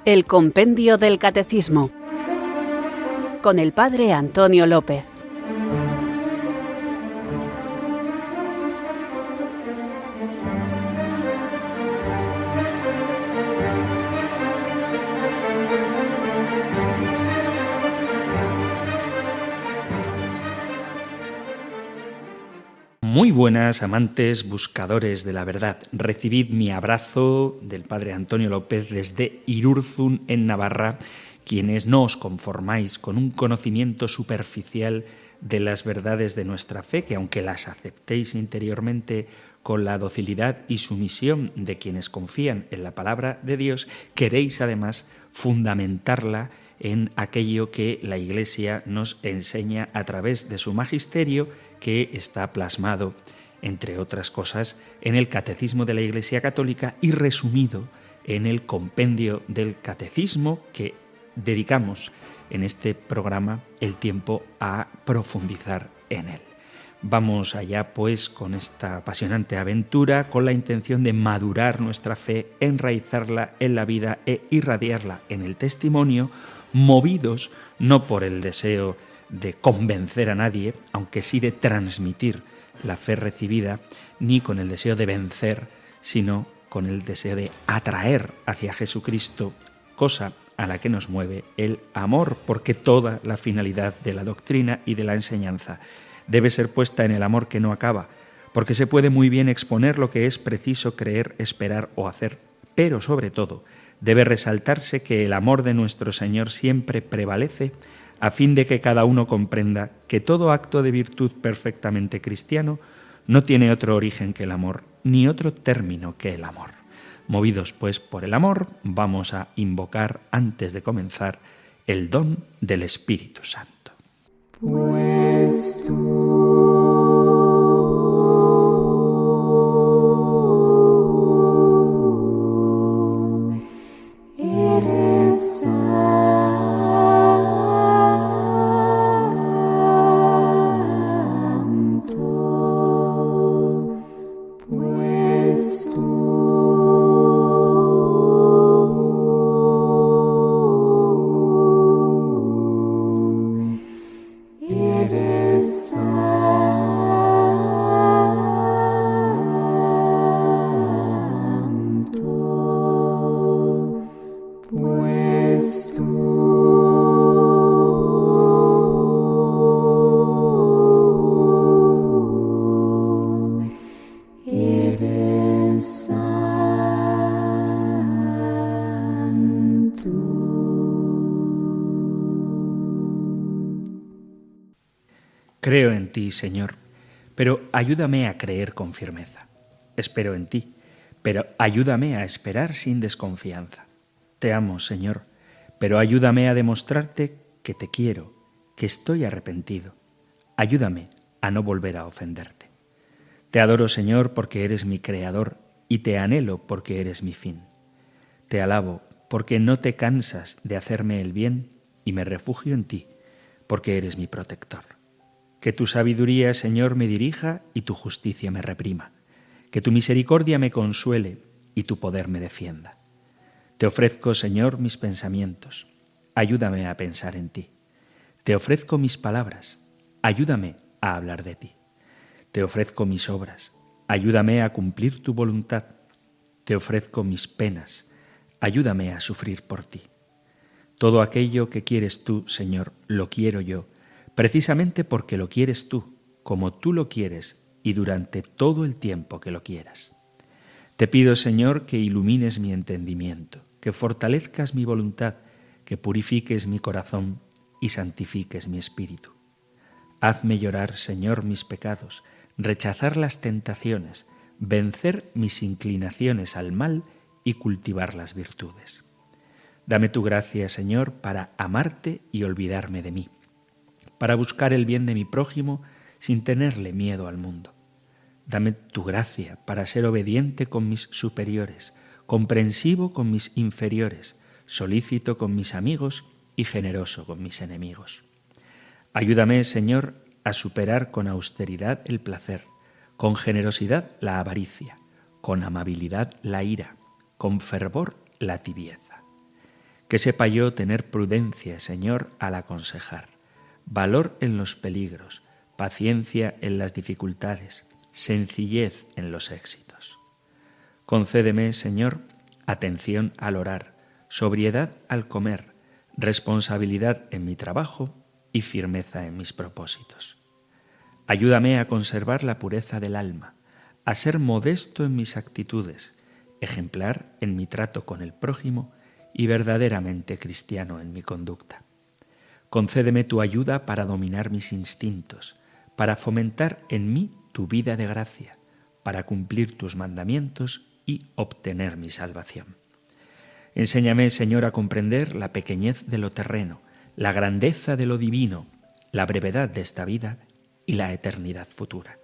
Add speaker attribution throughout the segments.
Speaker 1: El Compendio del Catecismo, con el Padre Antonio López.
Speaker 2: Muy buenas, amantes, buscadores de la verdad. Recibid mi abrazo del Padre Antonio López desde Irurzun, en Navarra, quienes no os conformáis con un conocimiento superficial de las verdades de nuestra fe, que aunque las aceptéis interiormente con la docilidad y sumisión de quienes confían en la palabra de Dios, queréis además fundamentarla en aquello que la Iglesia nos enseña a través de su magisterio, que está plasmado, entre otras cosas, en el Catecismo de la Iglesia Católica y resumido en el Compendio del Catecismo, que dedicamos en este programa el tiempo a profundizar en él. Vamos allá, pues, con esta apasionante aventura, con la intención de madurar nuestra fe, enraizarla en la vida e irradiarla en el testimonio, movidos no por el deseo de convencer a nadie, aunque sí de transmitir la fe recibida, ni con el deseo de vencer, sino con el deseo de atraer hacia Jesucristo, cosa a la que nos mueve el amor, porque toda la finalidad de la doctrina y de la enseñanza debe ser puesta en el amor que no acaba, porque se puede muy bien exponer lo que es preciso creer, esperar o hacer, pero sobre todo debe resaltarse que el amor de nuestro Señor siempre prevalece, a fin de que cada uno comprenda que todo acto de virtud perfectamente cristiano no tiene otro origen que el amor, ni otro término que el amor. Movidos pues por el amor, vamos a invocar antes de comenzar el don del Espíritu Santo.
Speaker 3: Pues tú eres santo, pues tú eres santo, pues tú eres santo.
Speaker 2: Creo en ti, Señor, pero ayúdame a creer con firmeza. Espero en ti, pero ayúdame a esperar sin desconfianza. Te amo, Señor, pero ayúdame a demostrarte que te quiero, que estoy arrepentido. Ayúdame a no volver a ofenderte. Te adoro, Señor, porque eres mi creador y te anhelo porque eres mi fin. Te alabo porque no te cansas de hacerme el bien y me refugio en ti porque eres mi protector. Que tu sabiduría, Señor, me dirija y tu justicia me reprima. Que tu misericordia me consuele y tu poder me defienda. Te ofrezco, Señor, mis pensamientos. Ayúdame a pensar en ti. Te ofrezco mis palabras. Ayúdame a hablar de ti. Te ofrezco mis obras. Ayúdame a cumplir tu voluntad. Te ofrezco mis penas. Ayúdame a sufrir por ti. Todo aquello que quieres tú, Señor, lo quiero yo, precisamente porque lo quieres tú, como tú lo quieres y durante todo el tiempo que lo quieras. Te pido, Señor, que ilumines mi entendimiento, que fortalezcas mi voluntad, que purifiques mi corazón y santifiques mi espíritu. Hazme llorar, Señor, mis pecados, rechazar las tentaciones, vencer mis inclinaciones al mal y cultivar las virtudes. Dame tu gracia, Señor, para amarte y olvidarme de mí, para buscar el bien de mi prójimo sin tenerle miedo al mundo. Dame tu gracia para ser obediente con mis superiores, comprensivo con mis inferiores, solícito con mis amigos y generoso con mis enemigos. Ayúdame, Señor, a superar con austeridad el placer, con generosidad la avaricia, con amabilidad la ira, con fervor la tibieza. Que sepa yo tener prudencia, Señor, al aconsejar, valor en los peligros, paciencia en las dificultades, sencillez en los éxitos. Concédeme, Señor, atención al orar, sobriedad al comer, responsabilidad en mi trabajo y firmeza en mis propósitos. Ayúdame a conservar la pureza del alma, a ser modesto en mis actitudes, ejemplar en mi trato con el prójimo y verdaderamente cristiano en mi conducta. Concédeme tu ayuda para dominar mis instintos, para fomentar en mí tu vida de gracia, para cumplir tus mandamientos y obtener mi salvación. Enséñame, Señor, a comprender la pequeñez de lo terreno, la grandeza de lo divino, la brevedad de esta vida y la eternidad futura.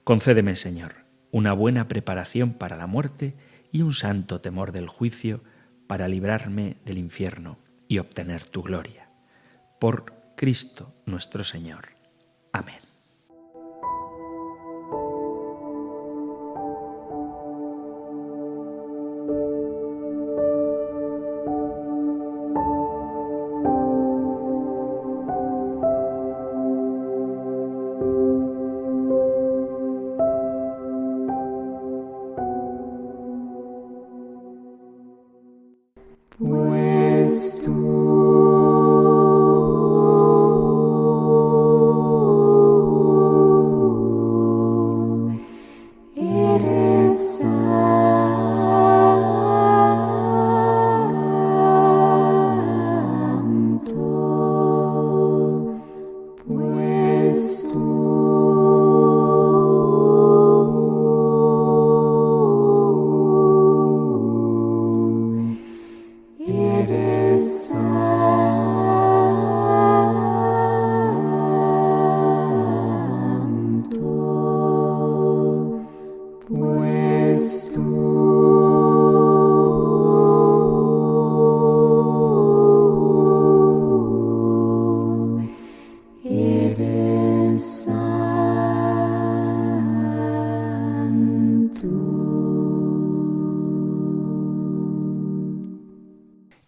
Speaker 2: Concédeme, Señor, una buena preparación para la muerte y un santo temor del juicio para librarme del infierno y obtener tu gloria. Por Cristo nuestro Señor. Amén.
Speaker 3: Pues tú eres santo, pues tú eres santo, pues tú eres santo.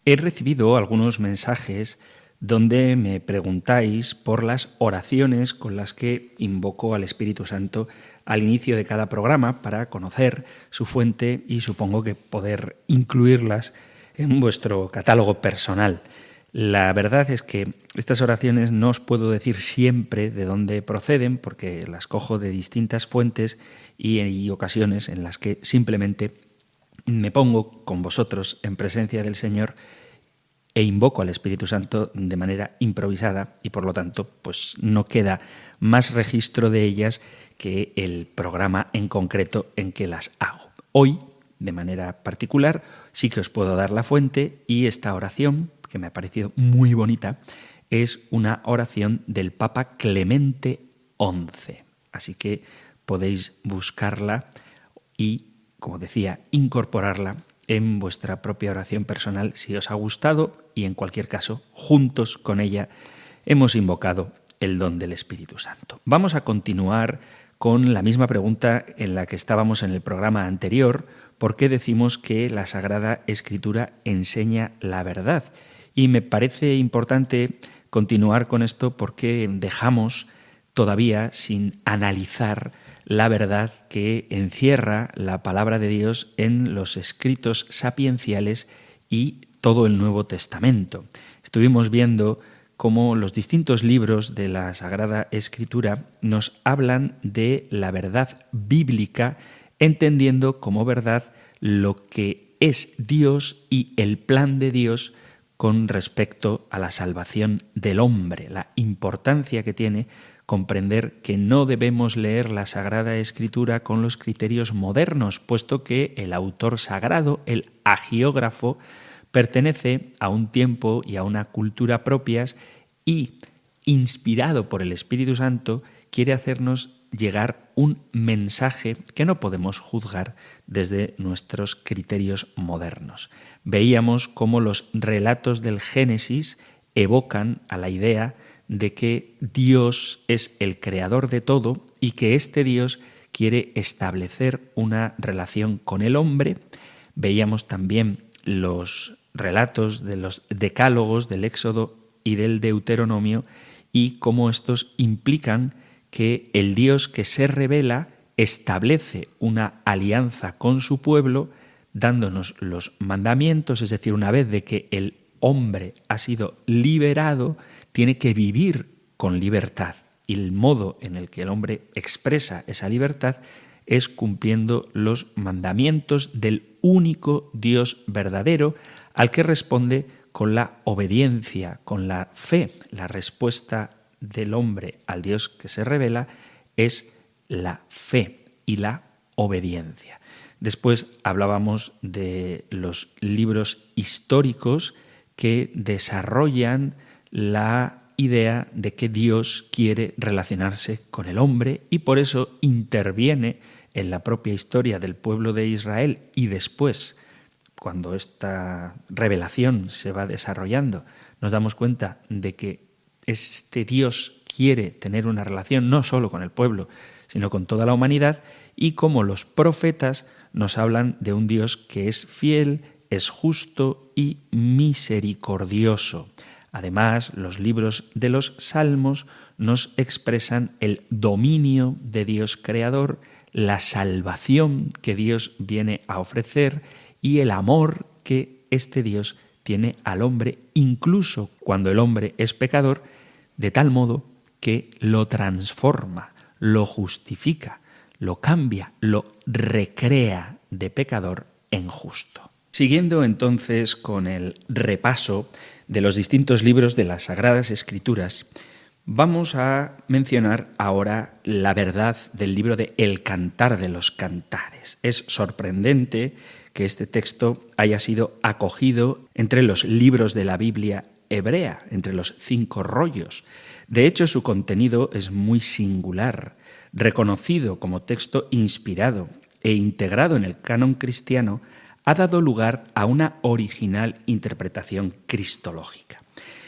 Speaker 2: He recibido algunos mensajes donde me preguntáis por las oraciones con las que invoco al Espíritu Santo al inicio de cada programa para conocer su fuente y supongo que poder incluirlas en vuestro catálogo personal. La verdad es que estas oraciones no os puedo decir siempre de dónde proceden porque las cojo de distintas fuentes y hay ocasiones en las que simplemente me pongo con vosotros en presencia del Señor e invoco al Espíritu Santo de manera improvisada y por lo tanto pues no queda más registro de ellas que el programa en concreto en que las hago. Hoy, de manera particular, sí que os puedo dar la fuente y esta oración, que me ha parecido muy bonita, es una oración del Papa Clemente XI. Así que podéis buscarla y, como decía, incorporarla en vuestra propia oración personal si os ha gustado y en cualquier caso, juntos con ella, hemos invocado el don del Espíritu Santo. Vamos a continuar con la misma pregunta en la que estábamos en el programa anterior, ¿por qué decimos que la Sagrada Escritura enseña la verdad? Y me parece importante continuar con esto porque dejamos todavía sin analizar la verdad que encierra la palabra de Dios en los escritos sapienciales y todo el Nuevo Testamento. Estuvimos viendo cómo los distintos libros de la Sagrada Escritura nos hablan de la verdad bíblica, entendiendo como verdad lo que es Dios y el plan de Dios con respecto a la salvación del hombre, la importancia que tiene comprender que no debemos leer la Sagrada Escritura con los criterios modernos, puesto que el autor sagrado, el hagiógrafo, pertenece a un tiempo y a una cultura propias y, inspirado por el Espíritu Santo, quiere hacernos llegar un mensaje que no podemos juzgar desde nuestros criterios modernos. Veíamos cómo los relatos del Génesis evocan a la idea de que Dios es el creador de todo y que este Dios quiere establecer una relación con el hombre. Veíamos también los relatos de los decálogos del Éxodo y del Deuteronomio y cómo estos implican que el Dios que se revela establece una alianza con su pueblo, dándonos los mandamientos, es decir, una vez de que el hombre ha sido liberado, tiene que vivir con libertad. Y el modo en el que el hombre expresa esa libertad es cumpliendo los mandamientos del único Dios verdadero, al que responde con la obediencia, con la fe. La respuesta del hombre al Dios que se revela es la fe y la obediencia. Después hablábamos de los libros históricos que desarrollan la idea de que Dios quiere relacionarse con el hombre y por eso interviene en la propia historia del pueblo de Israel y después, cuando esta revelación se va desarrollando, nos damos cuenta de que este Dios quiere tener una relación no solo con el pueblo, sino con toda la humanidad, y como los profetas nos hablan de un Dios que es fiel, es justo y misericordioso. Además, los libros de los Salmos nos expresan el dominio de Dios creador, la salvación que Dios viene a ofrecer y el amor que este Dios tiene al hombre, incluso cuando el hombre es pecador, de tal modo que lo transforma, lo justifica, lo cambia, lo recrea de pecador en justo. Siguiendo entonces con el repaso de los distintos libros de las Sagradas Escrituras, vamos a mencionar ahora la verdad del libro de El Cantar de los Cantares. Es sorprendente que este texto haya sido acogido entre los libros de la Biblia hebrea, entre los 5 rollos. De hecho, su contenido es muy singular, reconocido como texto inspirado e integrado en el canon cristiano, ha dado lugar a una original interpretación cristológica.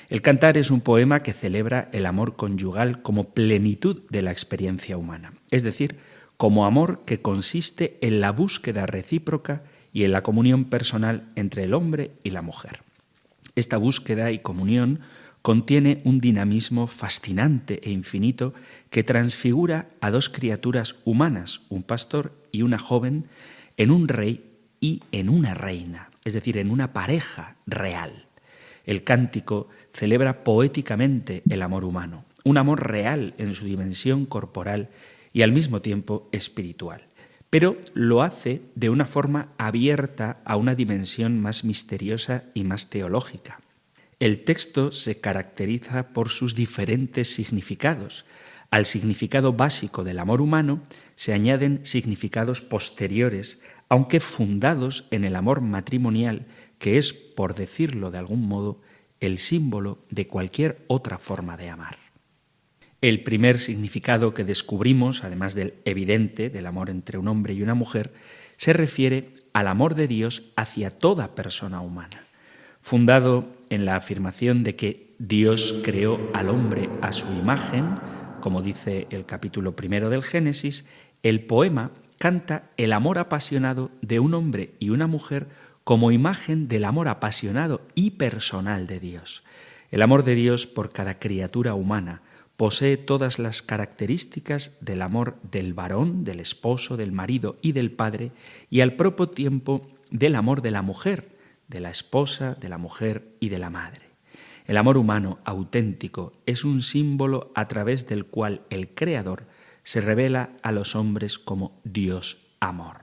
Speaker 2: El Cantar es un poema que celebra el amor conyugal como plenitud de la experiencia humana, es decir, como amor que consiste en la búsqueda recíproca y en la comunión personal entre el hombre y la mujer. Esta búsqueda y comunión contiene un dinamismo fascinante e infinito que transfigura a 2 criaturas humanas, un pastor y una joven, en un rey y en una reina, es decir, en una pareja real. El cántico celebra poéticamente el amor humano, un amor real en su dimensión corporal y al mismo tiempo espiritual, pero lo hace de una forma abierta a una dimensión más misteriosa y más teológica. El texto se caracteriza por sus diferentes significados. Al significado básico del amor humano se añaden significados posteriores, aunque fundados en el amor matrimonial, que es, por decirlo de algún modo, el símbolo de cualquier otra forma de amar. El primer significado que descubrimos, además del evidente del amor entre un hombre y una mujer, se refiere al amor de Dios hacia toda persona humana, fundado en la afirmación de que Dios creó al hombre a su imagen, como dice el capítulo 1 del Génesis. El poema canta el amor apasionado de un hombre y una mujer como imagen del amor apasionado y personal de Dios. El amor de Dios por cada criatura humana posee todas las características del amor del varón, del esposo, del marido y del padre, y al propio tiempo del amor de la mujer, de la esposa, de la mujer y de la madre. El amor humano auténtico es un símbolo a través del cual el Creador se revela a los hombres como Dios amor.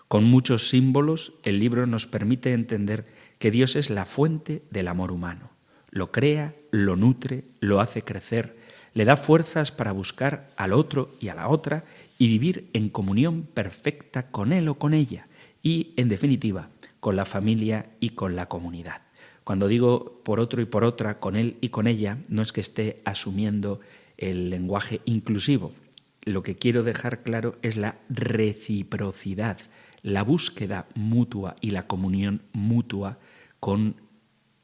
Speaker 2: Con muchos símbolos, el libro nos permite entender que Dios es la fuente del amor humano. Lo crea, lo nutre, lo hace crecer, le da fuerzas para buscar al otro y a la otra y vivir en comunión perfecta con él o con ella y, en definitiva, con la familia y con la comunidad. Cuando digo por otro y por otra, con él y con ella, no es que esté asumiendo el lenguaje inclusivo. Lo que quiero dejar claro es la reciprocidad, la búsqueda mutua y la comunión mutua con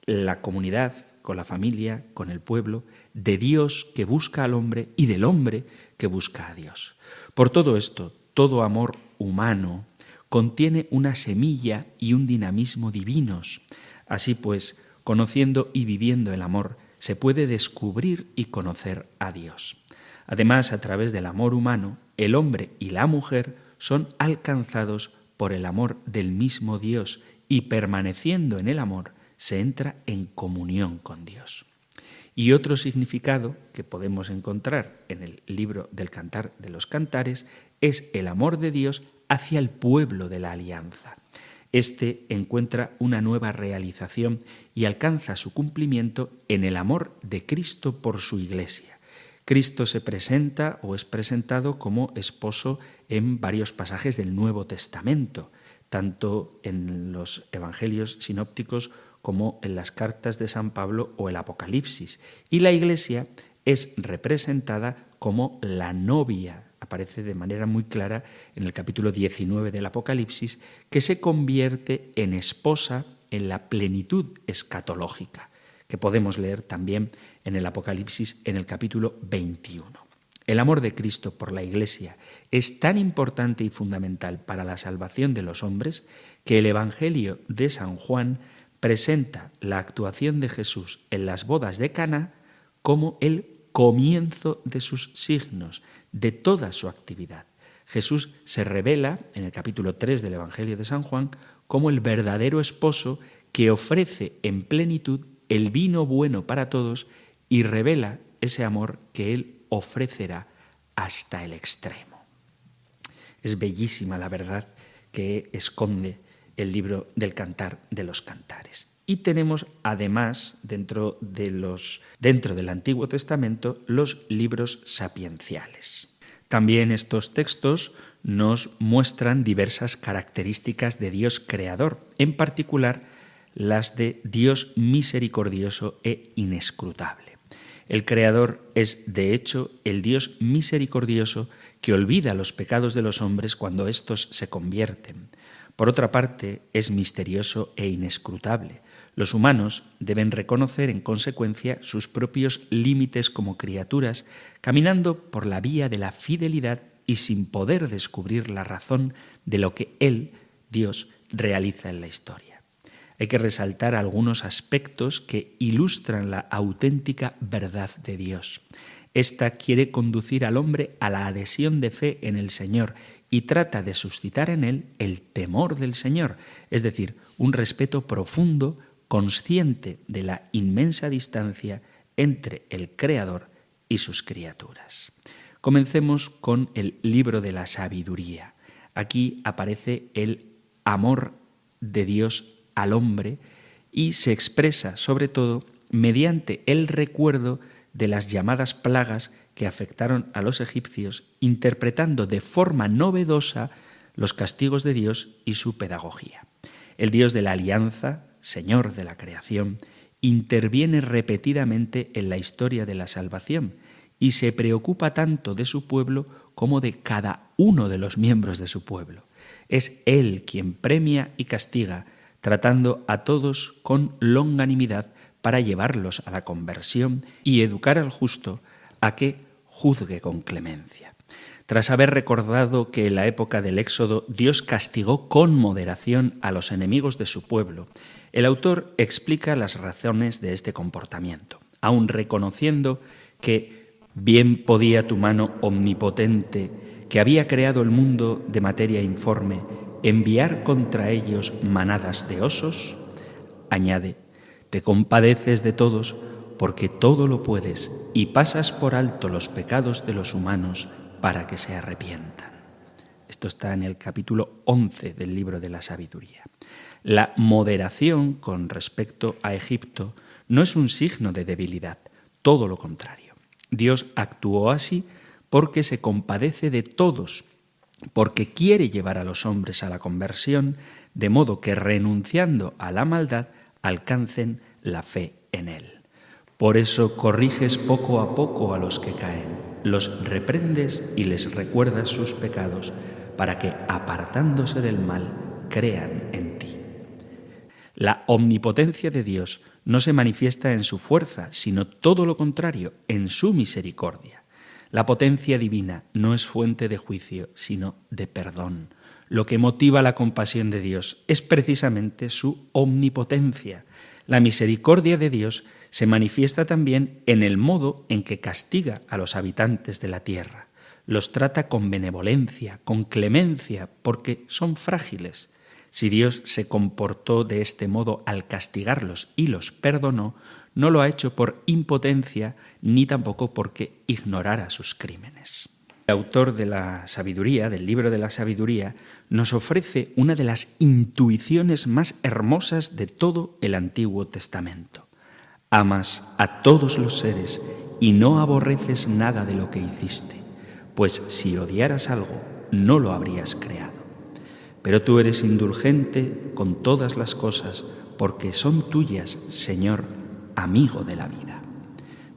Speaker 2: la comunidad, con la familia, con el pueblo, de Dios que busca al hombre y del hombre que busca a Dios. Por todo esto, todo amor humano contiene una semilla y un dinamismo divinos. Así pues, conociendo y viviendo el amor, se puede descubrir y conocer a Dios. Además, a través del amor humano, el hombre y la mujer son alcanzados por el amor del mismo Dios y permaneciendo en el amor, se entra en comunión con Dios. Y otro significado que podemos encontrar en el libro del Cantar de los Cantares es el amor de Dios hacia el pueblo de la alianza. Este encuentra una nueva realización y alcanza su cumplimiento en el amor de Cristo por su Iglesia. Cristo se presenta o es presentado como esposo en varios pasajes del Nuevo Testamento, tanto en los evangelios sinópticos como en las cartas de San Pablo o el Apocalipsis. Y la Iglesia es representada como la novia, aparece de manera muy clara en el capítulo 19 del Apocalipsis, que se convierte en esposa en la plenitud escatológica, que podemos leer también en el Apocalipsis en el capítulo 21. El amor de Cristo por la Iglesia es tan importante y fundamental para la salvación de los hombres que el Evangelio de San Juan presenta la actuación de Jesús en las bodas de Caná como el comienzo de sus signos, de toda su actividad. Jesús se revela en el capítulo 3 del Evangelio de San Juan como el verdadero esposo que ofrece en plenitud el vino bueno para todos y revela ese amor que él ofrecerá hasta el extremo. Es bellísima la verdad que esconde el libro del Cantar de los Cantares. Y tenemos además dentro del Antiguo Testamento los libros sapienciales. También estos textos nos muestran diversas características de Dios creador, en particular las de Dios misericordioso e inescrutable. El Creador es, de hecho, el Dios misericordioso que olvida los pecados de los hombres cuando éstos se convierten. Por otra parte, es misterioso e inescrutable. Los humanos deben reconocer en consecuencia sus propios límites como criaturas, caminando por la vía de la fidelidad y sin poder descubrir la razón de lo que Él, Dios, realiza en la historia. Hay que resaltar algunos aspectos que ilustran la auténtica verdad de Dios. Esta quiere conducir al hombre a la adhesión de fe en el Señor y trata de suscitar en él el temor del Señor, es decir, un respeto profundo, consciente de la inmensa distancia entre el Creador y sus criaturas. Comencemos con el libro de la sabiduría. Aquí aparece el amor de Dios al hombre y se expresa sobre todo mediante el recuerdo de las llamadas plagas que afectaron a los egipcios, interpretando de forma novedosa los castigos de Dios y su pedagogía. El Dios de la alianza, Señor de la creación, interviene repetidamente en la historia de la salvación y se preocupa tanto de su pueblo como de cada uno de los miembros de su pueblo. Es Él quien premia y castiga, tratando a todos con longanimidad para llevarlos a la conversión y educar al justo a que juzgue con clemencia. Tras haber recordado que en la época del Éxodo Dios castigó con moderación a los enemigos de su pueblo, el autor explica las razones de este comportamiento, aun reconociendo que bien podía tu mano omnipotente, que había creado el mundo de materia informe, enviar contra ellos manadas de osos. Añade: te compadeces de todos porque todo lo puedes y pasas por alto los pecados de los humanos para que se arrepientan. Esto está en el capítulo 11 del libro de la sabiduría. La moderación con respecto a Egipto no es un signo de debilidad, todo lo contrario. Dios actuó así porque se compadece de todos, porque quiere llevar a los hombres a la conversión, de modo que renunciando a la maldad alcancen la fe en Él. Por eso corriges poco a poco a los que caen, los reprendes y les recuerdas sus pecados, para que, apartándose del mal, crean en ti. La omnipotencia de Dios no se manifiesta en su fuerza, sino todo lo contrario, en su misericordia. La potencia divina no es fuente de juicio, sino de perdón. Lo que motiva la compasión de Dios es precisamente su omnipotencia. La misericordia de Dios se manifiesta también en el modo en que castiga a los habitantes de la tierra. Los trata con benevolencia, con clemencia, porque son frágiles. Si Dios se comportó de este modo al castigarlos y los perdonó, no lo ha hecho por impotencia ni tampoco porque ignorara sus crímenes. El autor de la sabiduría, del libro de la sabiduría, nos ofrece una de las intuiciones más hermosas de todo el Antiguo Testamento. Amas a todos los seres y no aborreces nada de lo que hiciste, pues si odiaras algo, no lo habrías creado. Pero tú eres indulgente con todas las cosas, porque son tuyas, Señor, amigo de la vida.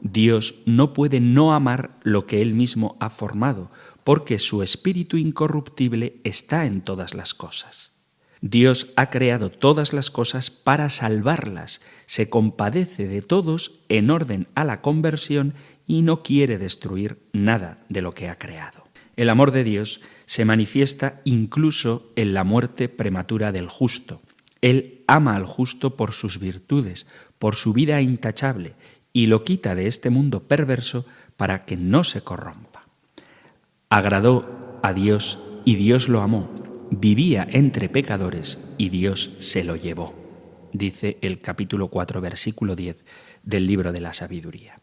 Speaker 2: Dios no puede no amar lo que Él mismo ha formado, porque su espíritu incorruptible está en todas las cosas. Dios ha creado todas las cosas para salvarlas, se compadece de todos en orden a la conversión y no quiere destruir nada de lo que ha creado. El amor de Dios se manifiesta incluso en la muerte prematura del justo. Él ama al justo por sus virtudes, por su vida intachable, y lo quita de este mundo perverso para que no se corrompa. Agradó a Dios y Dios lo amó. Vivía entre pecadores y Dios se lo llevó, dice el capítulo 4, versículo 10 del libro de la sabiduría.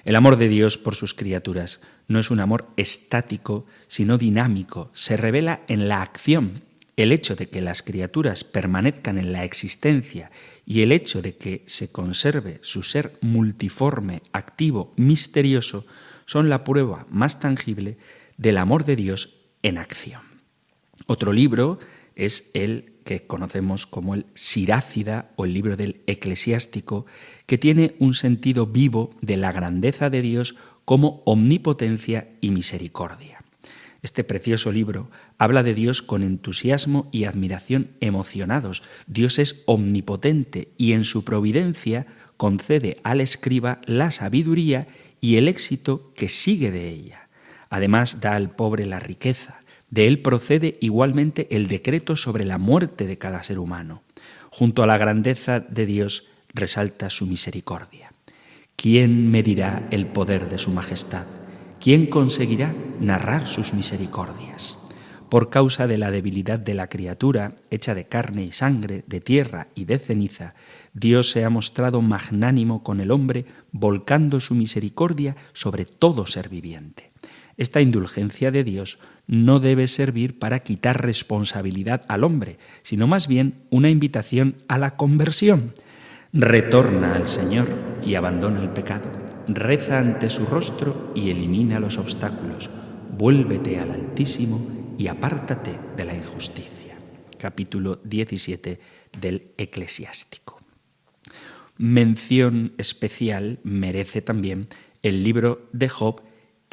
Speaker 2: El amor de Dios por sus criaturas no es un amor estático, sino dinámico. Se revela en la acción. El hecho de que las criaturas permanezcan en la existencia y el hecho de que se conserve su ser multiforme, activo, misterioso, son la prueba más tangible del amor de Dios en acción. Otro libro es el que conocemos como el Sirácida o el libro del Eclesiástico, que tiene un sentido vivo de la grandeza de Dios como omnipotencia y misericordia. Este precioso libro habla de Dios con entusiasmo y admiración emocionados. Dios es omnipotente y en su providencia concede al escriba la sabiduría y el éxito que sigue de ella. Además da al pobre la riqueza. De él procede igualmente el decreto sobre la muerte de cada ser humano. Junto a la grandeza de Dios resalta su misericordia. ¿Quién medirá el poder de su majestad? ¿Quién conseguirá narrar sus misericordias? Por causa de la debilidad de la criatura, hecha de carne y sangre, de tierra y de ceniza, Dios se ha mostrado magnánimo con el hombre, volcando su misericordia sobre todo ser viviente. Esta indulgencia de Dios no debe servir para quitar responsabilidad al hombre, sino más bien una invitación a la conversión. Retorna al Señor y abandona el pecado. Reza ante su rostro y elimina los obstáculos. Vuélvete al Altísimo y apártate de la injusticia. Capítulo 17 del Eclesiástico. Mención especial merece también el libro de Job,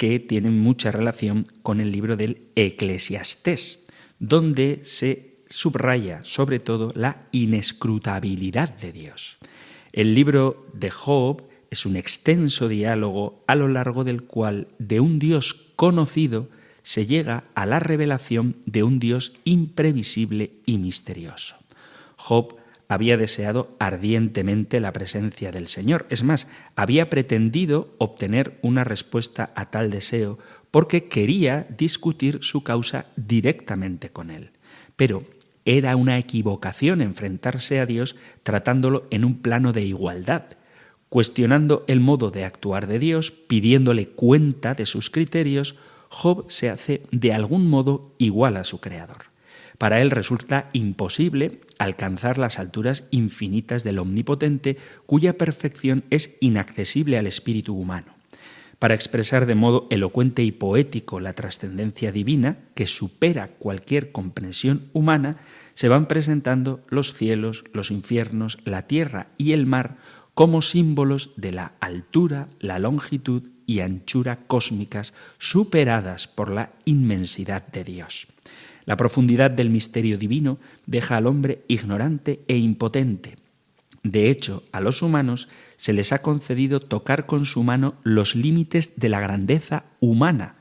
Speaker 2: que tiene mucha relación con el libro del Eclesiastés, donde se subraya sobre todo la inescrutabilidad de Dios. El libro de Job es un extenso diálogo a lo largo del cual de un Dios conocido se llega a la revelación de un Dios imprevisible y misterioso. Job había deseado ardientemente la presencia del Señor. Es más, había pretendido obtener una respuesta a tal deseo porque quería discutir su causa directamente con Él. Pero era una equivocación enfrentarse a Dios tratándolo en un plano de igualdad, cuestionando el modo de actuar de Dios, pidiéndole cuenta de sus criterios. Job se hace de algún modo igual a su Creador. Para él resulta imposible alcanzar las alturas infinitas del Omnipotente, cuya perfección es inaccesible al espíritu humano. Para expresar de modo elocuente y poético la trascendencia divina, que supera cualquier comprensión humana, se van presentando los cielos, los infiernos, la tierra y el mar como símbolos de la altura, la longitud y anchura cósmicas superadas por la inmensidad de Dios. La profundidad del misterio divino deja al hombre ignorante e impotente. De hecho, a los humanos se les ha concedido tocar con su mano los límites de la grandeza humana.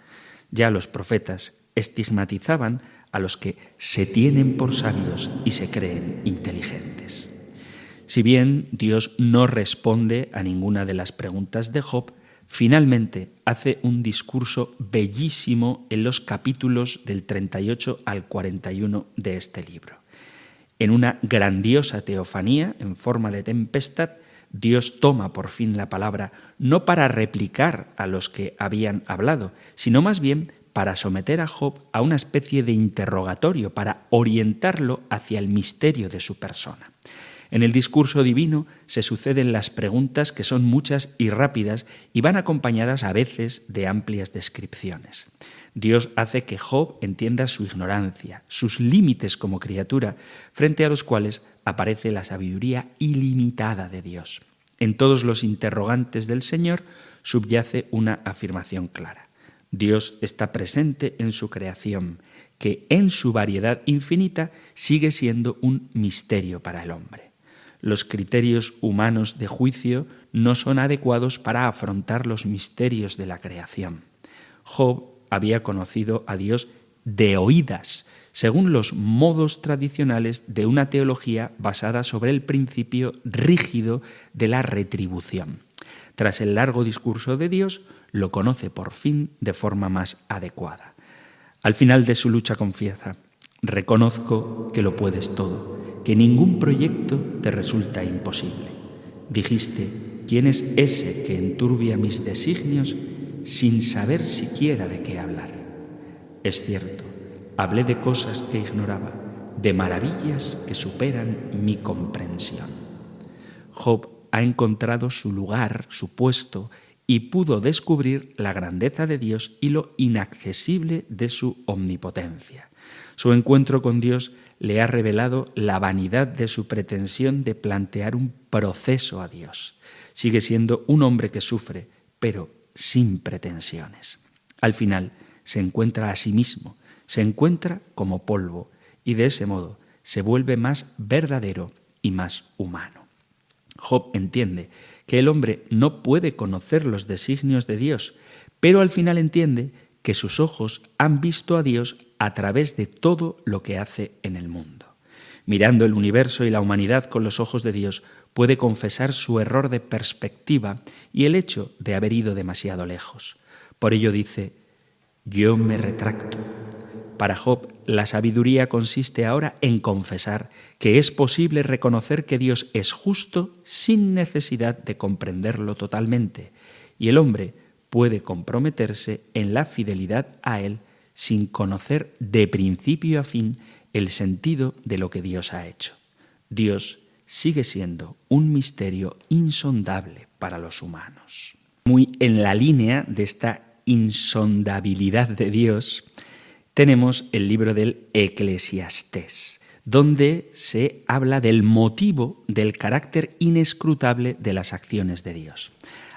Speaker 2: Ya los profetas estigmatizaban a los que se tienen por sabios y se creen inteligentes. Si bien Dios no responde a ninguna de las preguntas de Job, finalmente hace un discurso bellísimo en los capítulos del 38 al 41 de este libro. En una grandiosa teofanía, en forma de tempestad, Dios toma por fin la palabra, no para replicar a los que habían hablado, sino más bien para someter a Job a una especie de interrogatorio, para orientarlo hacia el misterio de su persona. En el discurso divino se suceden las preguntas, que son muchas y rápidas, y van acompañadas a veces de amplias descripciones. Dios hace que Job entienda su ignorancia, sus límites como criatura, frente a los cuales aparece la sabiduría ilimitada de Dios. En todos los interrogantes del Señor subyace una afirmación clara. Dios está presente en su creación, que en su variedad infinita sigue siendo un misterio para el hombre. Los criterios humanos de juicio no son adecuados para afrontar los misterios de la creación. Job había conocido a Dios de oídas, según los modos tradicionales de una teología basada sobre el principio rígido de la retribución. Tras el largo discurso de Dios, lo conoce por fin de forma más adecuada. Al final de su lucha confiesa: reconozco que lo puedes todo, que ningún proyecto te resulta imposible. Dijiste: ¿quién es ese que enturbia mis designios sin saber siquiera de qué hablar? Es cierto, hablé de cosas que ignoraba, de maravillas que superan mi comprensión. Job ha encontrado su lugar, su puesto, y pudo descubrir la grandeza de Dios y lo inaccesible de su omnipotencia. Su encuentro con Dios le ha revelado la vanidad de su pretensión de plantear un proceso a Dios. Sigue siendo un hombre que sufre, pero sin pretensiones. Al final se encuentra a sí mismo, se encuentra como polvo y de ese modo se vuelve más verdadero y más humano. Job entiende que el hombre no puede conocer los designios de Dios, pero al final entiende que sus ojos han visto a Dios a través de todo lo que hace en el mundo. Mirando el universo y la humanidad con los ojos de Dios, puede confesar su error de perspectiva y el hecho de haber ido demasiado lejos. Por ello dice: yo me retracto. Para Job, la sabiduría consiste ahora en confesar que es posible reconocer que Dios es justo sin necesidad de comprenderlo totalmente, y el hombre puede comprometerse en la fidelidad a Él sin conocer de principio a fin el sentido de lo que Dios ha hecho. Dios sigue siendo un misterio insondable para los humanos. Muy en la línea de esta insondabilidad de Dios, tenemos el libro del Eclesiastés, donde se habla del motivo del carácter inescrutable de las acciones de Dios.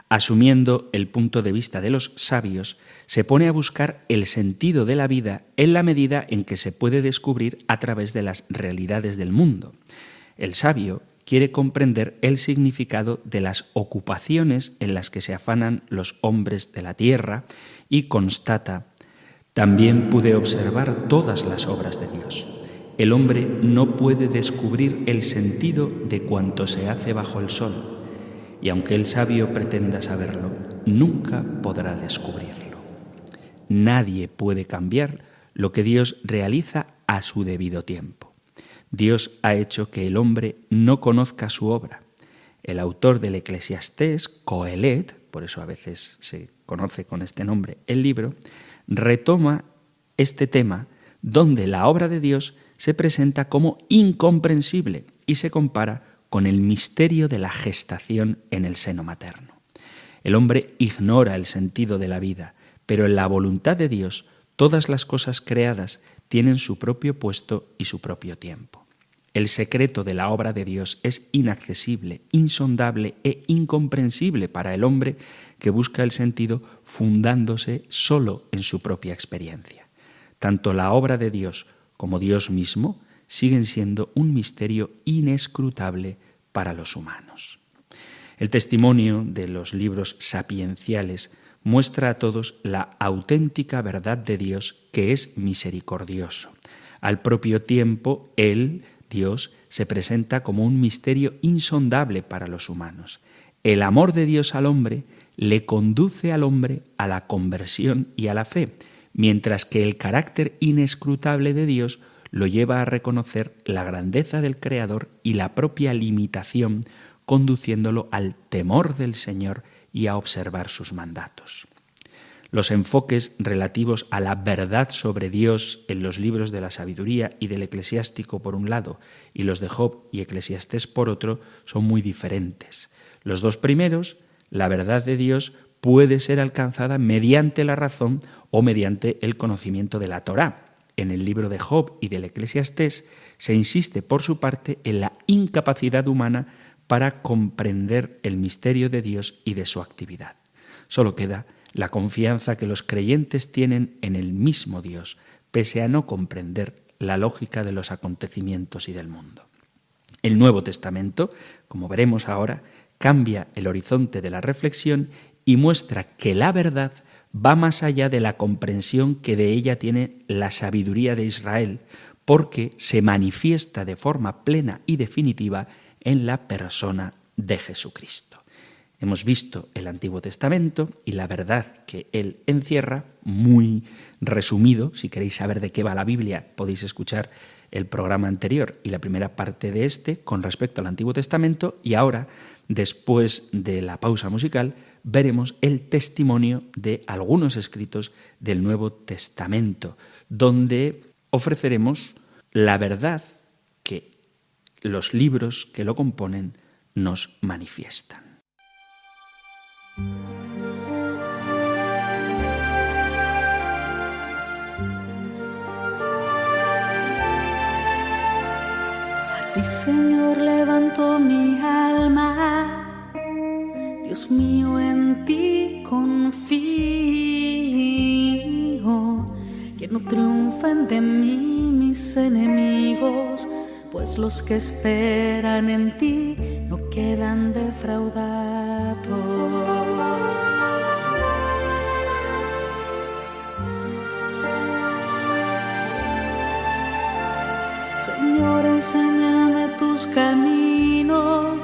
Speaker 2: Asumiendo el punto de vista de los sabios, se pone a buscar el sentido de la vida en la medida en que se puede descubrir a través de las realidades del mundo. El sabio quiere comprender el significado de las ocupaciones en las que se afanan los hombres de la tierra y constata: también pude observar todas las obras de Dios. El hombre no puede descubrir el sentido de cuanto se hace bajo el sol, y aunque el sabio pretenda saberlo, nunca podrá descubrirlo. Nadie puede cambiar lo que Dios realiza a su debido tiempo. Dios ha hecho que el hombre no conozca su obra. El autor del Eclesiastés, Coelet, por eso a veces se conoce con este nombre el libro, retoma este tema donde la obra de Dios se presenta como incomprensible y se compara con el misterio de la gestación en el seno materno. El hombre ignora el sentido de la vida, pero en la voluntad de Dios todas las cosas creadas tienen su propio puesto y su propio tiempo. El secreto de la obra de Dios es inaccesible, insondable e incomprensible para el hombre que busca el sentido fundándose solo en su propia experiencia. Tanto la obra de Dios como Dios mismo siguen siendo un misterio inescrutable para los humanos. El testimonio de los libros sapienciales muestra a todos la auténtica verdad de Dios, que es misericordioso. Al propio tiempo, Él, Dios, se presenta como un misterio insondable para los humanos. El amor de Dios al hombre le conduce al hombre a la conversión y a la fe, mientras que el carácter inescrutable de Dios lo lleva a reconocer la grandeza del Creador y la propia limitación, conduciéndolo al temor del Señor y a observar sus mandatos. Los enfoques relativos a la verdad sobre Dios en los libros de la sabiduría y del eclesiástico por un lado y los de Job y Eclesiastés por otro son muy diferentes. Los dos primeros, la verdad de Dios puede ser alcanzada mediante la razón o mediante el conocimiento de la Torá. En el libro de Job y del Eclesiastés se insiste por su parte en la incapacidad humana para comprender el misterio de Dios y de su actividad. Solo queda la confianza que los creyentes tienen en el mismo Dios, pese a no comprender la lógica de los acontecimientos y del mundo. El Nuevo Testamento, como veremos ahora, cambia el horizonte de la reflexión y muestra que la verdad va más allá de la comprensión que de ella tiene la sabiduría de Israel, porque se manifiesta de forma plena y definitiva en la persona de Jesucristo. Hemos visto el Antiguo Testamento y la verdad que él encierra, muy resumido. Si queréis saber de qué va la Biblia, podéis escuchar el programa anterior y la primera parte de este con respecto al Antiguo Testamento. Y ahora, después de la pausa musical, veremos el testimonio de algunos escritos del Nuevo Testamento, donde ofreceremos la verdad que los libros que lo componen nos manifiestan.
Speaker 4: A ti, Señor, levanto mi alma, Dios mío, en ti confío, que no triunfen de mí mis enemigos, pues los que esperan en ti no quedan defraudados. Señor, enséñame tus caminos,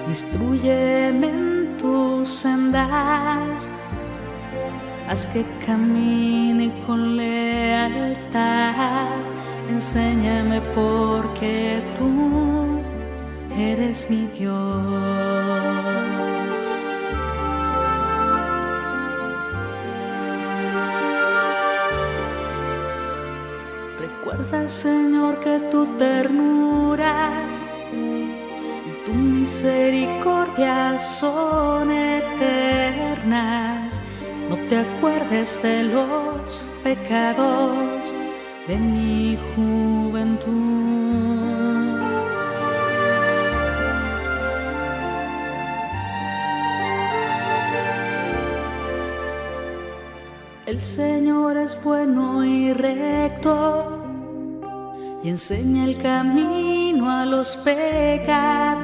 Speaker 4: instrúyeme en tus sendas, haz que camine con lealtad. Enséñame porque tú eres mi Dios. Recuerda, Señor, que tu ternura y tu misericordia son eternas. No te acuerdes de los pecados de mi juventud. El Señor es bueno y recto y enseña el camino a los pecadores,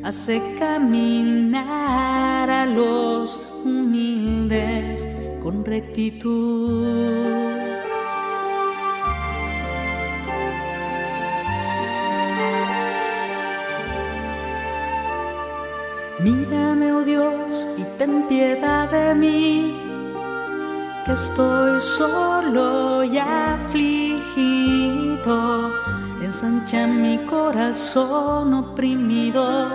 Speaker 4: hace caminar a los humildes con rectitud. Mírame, oh Dios, y ten piedad de mí, que estoy solo y afligido. Ensancha mi corazón oprimido,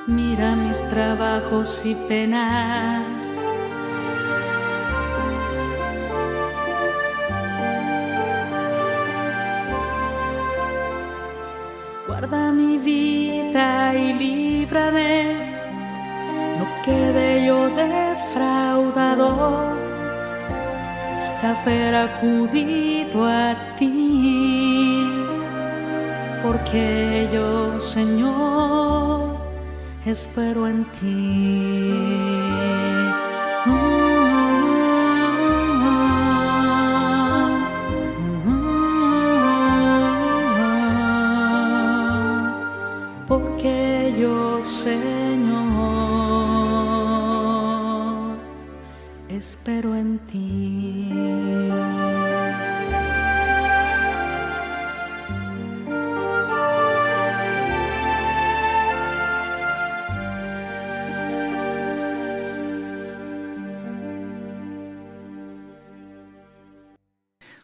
Speaker 4: mira mis trabajos y penas. Guarda mi vida y líbrame, no quede yo defraudado, de haber acudido a ti, porque yo, Señor, espero en ti. Señor, espero en ti.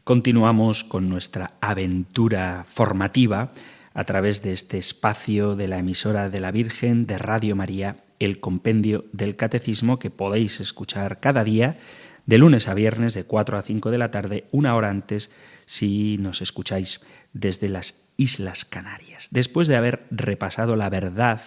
Speaker 2: Continuamos con nuestra aventura formativa a través de este espacio de la emisora de la Virgen de Radio María, el Compendio del Catecismo, que podéis escuchar cada día de lunes a viernes de 4 a 5 de la tarde, una hora antes si nos escucháis desde las Islas Canarias. Después de haber repasado la verdad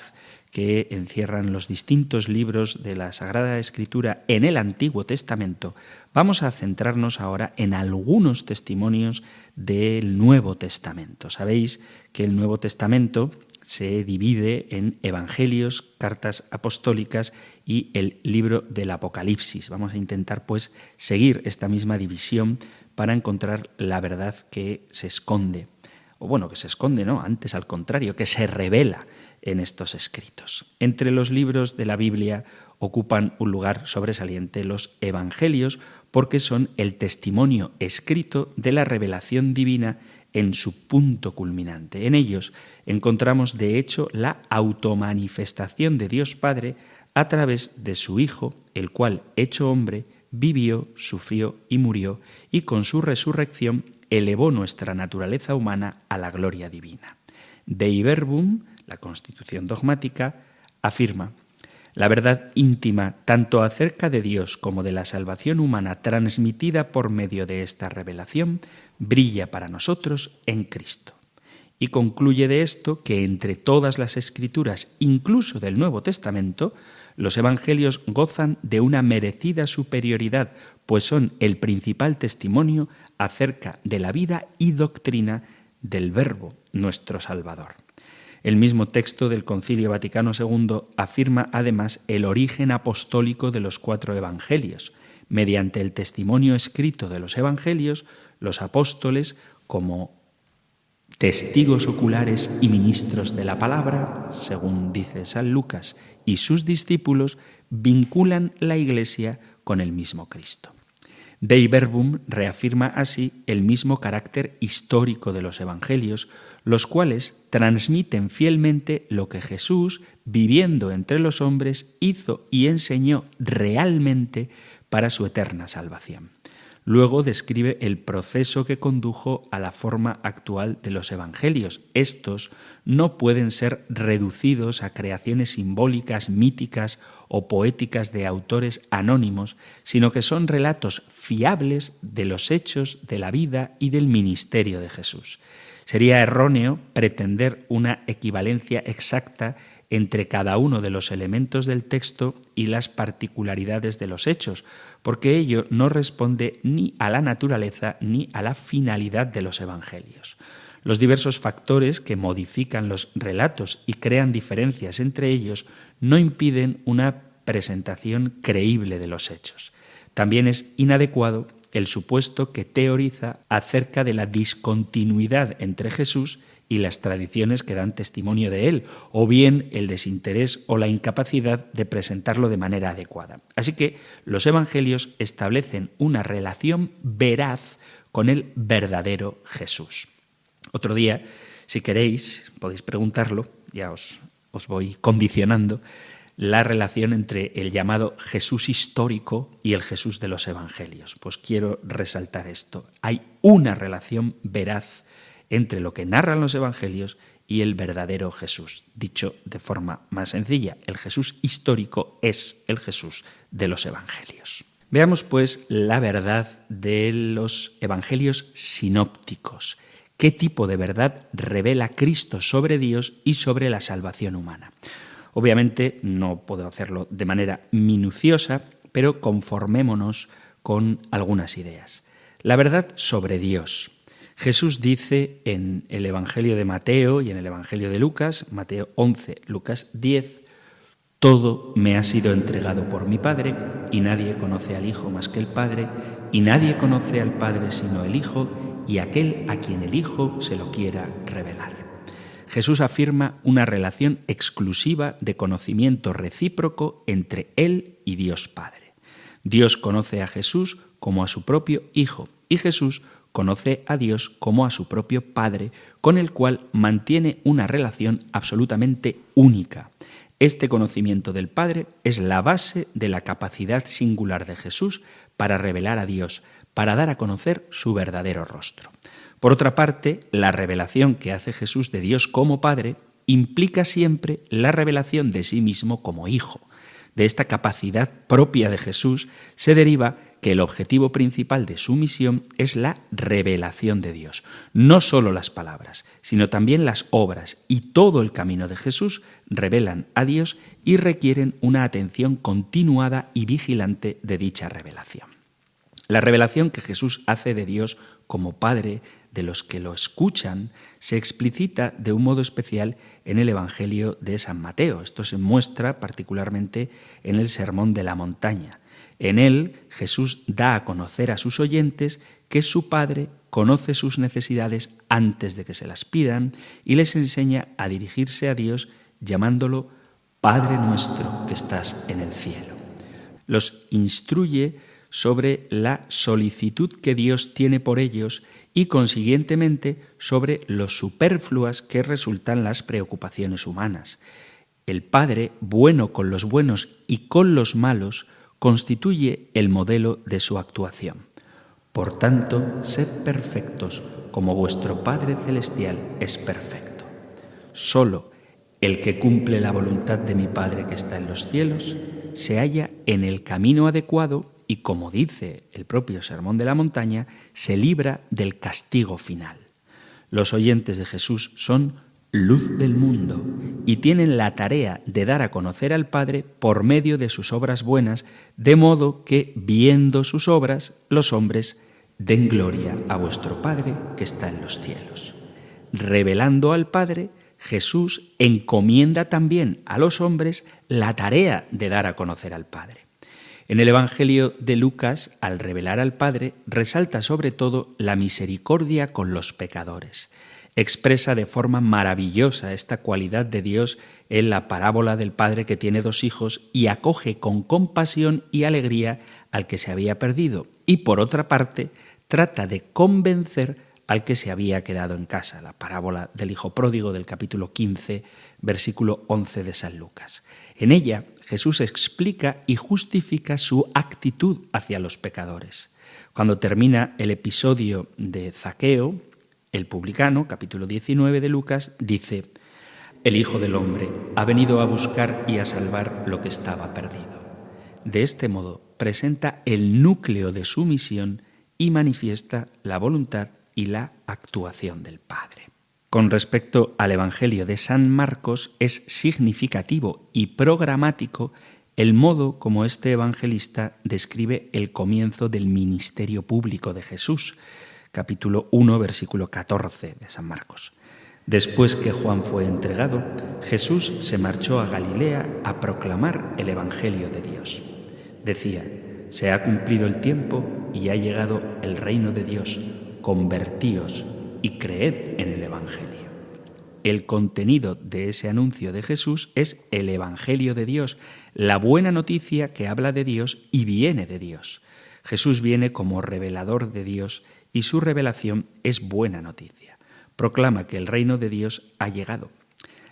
Speaker 2: que encierran los distintos libros de la Sagrada Escritura en el Antiguo Testamento, vamos a centrarnos ahora en algunos testimonios del Nuevo Testamento. Sabéis que el Nuevo Testamento se divide en evangelios, cartas apostólicas y el libro del Apocalipsis. Vamos a intentar, pues, seguir esta misma división para encontrar la verdad que se esconde. O bueno, que se esconde, no, antes al contrario, que se revela en estos escritos. Entre los libros de la Biblia ocupan un lugar sobresaliente los evangelios porque son el testimonio escrito de la revelación divina en su punto culminante. En ellos encontramos, de hecho, la automanifestación de Dios Padre a través de su Hijo, el cual, hecho hombre, vivió, sufrió y murió, y con su resurrección elevó nuestra naturaleza humana a la gloria divina. Dei Verbum, la Constitución dogmática, afirma: la verdad íntima tanto acerca de Dios como de la salvación humana transmitida por medio de esta revelación brilla para nosotros en Cristo. Y concluye de esto que entre todas las escrituras, incluso del Nuevo Testamento, los evangelios gozan de una merecida superioridad, pues son el principal testimonio acerca de la vida y doctrina del Verbo, nuestro Salvador. El mismo texto del Concilio Vaticano II afirma además el origen apostólico de los 4 evangelios. Mediante el testimonio escrito de los evangelios, los apóstoles, como testigos oculares y ministros de la palabra, según dice San Lucas, y sus discípulos vinculan la Iglesia con el mismo Cristo. Dei Verbum reafirma así el mismo carácter histórico de los evangelios, los cuales transmiten fielmente lo que Jesús, viviendo entre los hombres, hizo y enseñó realmente para su eterna salvación. Luego describe el proceso que condujo a la forma actual de los evangelios. Estos no pueden ser reducidos a creaciones simbólicas, míticas o poéticas de autores anónimos, sino que son relatos fiables de los hechos de la vida y del ministerio de Jesús. Sería erróneo pretender una equivalencia exacta entre cada uno de los elementos del texto y las particularidades de los hechos, porque ello no responde ni a la naturaleza ni a la finalidad de los evangelios. Los diversos factores que modifican los relatos y crean diferencias entre ellos no impiden una presentación creíble de los hechos. También es inadecuado el supuesto que teoriza acerca de la discontinuidad entre Jesús y las tradiciones que dan testimonio de él, o bien el desinterés o la incapacidad de presentarlo de manera adecuada. Así que los evangelios establecen una relación veraz con el verdadero Jesús. Otro día, si queréis, podéis preguntarlo, ya os voy condicionando, la relación entre el llamado Jesús histórico y el Jesús de los evangelios. Pues quiero resaltar esto. Hay una relación veraz entre lo que narran los evangelios y el verdadero Jesús. Dicho de forma más sencilla, el Jesús histórico es el Jesús de los evangelios. Veamos, pues, la verdad de los evangelios sinópticos. ¿Qué tipo de verdad revela Cristo sobre Dios y sobre la salvación humana? Obviamente no puedo hacerlo de manera minuciosa, pero conformémonos con algunas ideas. La verdad sobre Dios. Jesús dice en el Evangelio de Mateo y en el Evangelio de Lucas, Mateo 11, Lucas 10, todo me ha sido entregado por mi Padre, y nadie conoce al Hijo más que el Padre, y nadie conoce al Padre sino el Hijo, y aquel a quien el Hijo se lo quiera revelar. Jesús afirma una relación exclusiva de conocimiento recíproco entre Él y Dios Padre. Dios conoce a Jesús como a su propio Hijo y Jesús conoce a Dios como a su propio Padre, con el cual mantiene una relación absolutamente única. Este conocimiento del Padre es la base de la capacidad singular de Jesús para revelar a Dios, para dar a conocer su verdadero rostro. Por otra parte, la revelación que hace Jesús de Dios como Padre implica siempre la revelación de sí mismo como Hijo. De esta capacidad propia de Jesús se deriva que el objetivo principal de su misión es la revelación de Dios. No solo las palabras, sino también las obras y todo el camino de Jesús revelan a Dios y requieren una atención continuada y vigilante de dicha revelación. La revelación que Jesús hace de Dios como Padre de los que lo escuchan se explicita de un modo especial en el Evangelio de San Mateo. Esto se muestra particularmente en el Sermón de la Montaña. En él, Jesús da a conocer a sus oyentes que su Padre conoce sus necesidades antes de que se las pidan y les enseña a dirigirse a Dios llamándolo Padre nuestro que estás en el cielo. Los instruye sobre la solicitud que Dios tiene por ellos y, consiguientemente, sobre lo superfluas que resultan las preocupaciones humanas. El Padre, bueno con los buenos y con los malos, constituye el modelo de su actuación. Por tanto, sed perfectos, como vuestro Padre Celestial es perfecto. Solo el que cumple la voluntad de mi Padre que está en los cielos se halla en el camino adecuado y, como dice el propio Sermón de la Montaña, se libra del castigo final. Los oyentes de Jesús son luz del mundo y tienen la tarea de dar a conocer al Padre por medio de sus obras buenas, de modo que, viendo sus obras, los hombres den gloria a vuestro Padre que está en los cielos. Revelando al Padre, Jesús encomienda también a los hombres la tarea de dar a conocer al Padre. En el Evangelio de Lucas, al revelar al Padre, resalta sobre todo la misericordia con los pecadores. Expresa de forma maravillosa esta cualidad de Dios en la parábola del padre que tiene 2 hijos y acoge con compasión y alegría al que se había perdido. Y por otra parte, trata de convencer al que se había quedado en casa, la parábola del hijo pródigo del capítulo 15, versículo 11 de San Lucas. En ella, Jesús explica y justifica su actitud hacia los pecadores. Cuando termina el episodio de Zaqueo, el publicano, capítulo 19 de Lucas, dice: «El Hijo del Hombre ha venido a buscar y a salvar lo que estaba perdido». De este modo, presenta el núcleo de su misión y manifiesta la voluntad y la actuación del Padre. Con respecto al Evangelio de San Marcos, es significativo y programático el modo como este evangelista describe el comienzo del ministerio público de Jesús. Capítulo 1, versículo 14 de San Marcos. Después que Juan fue entregado, Jesús se marchó a Galilea a proclamar el Evangelio de Dios. Decía: «Se ha cumplido el tiempo y ha llegado el reino de Dios. Convertíos y creed en el Evangelio». El contenido de ese anuncio de Jesús es el Evangelio de Dios, la buena noticia que habla de Dios y viene de Dios. Jesús viene como revelador de Dios y su revelación es buena noticia. Proclama que el reino de Dios ha llegado.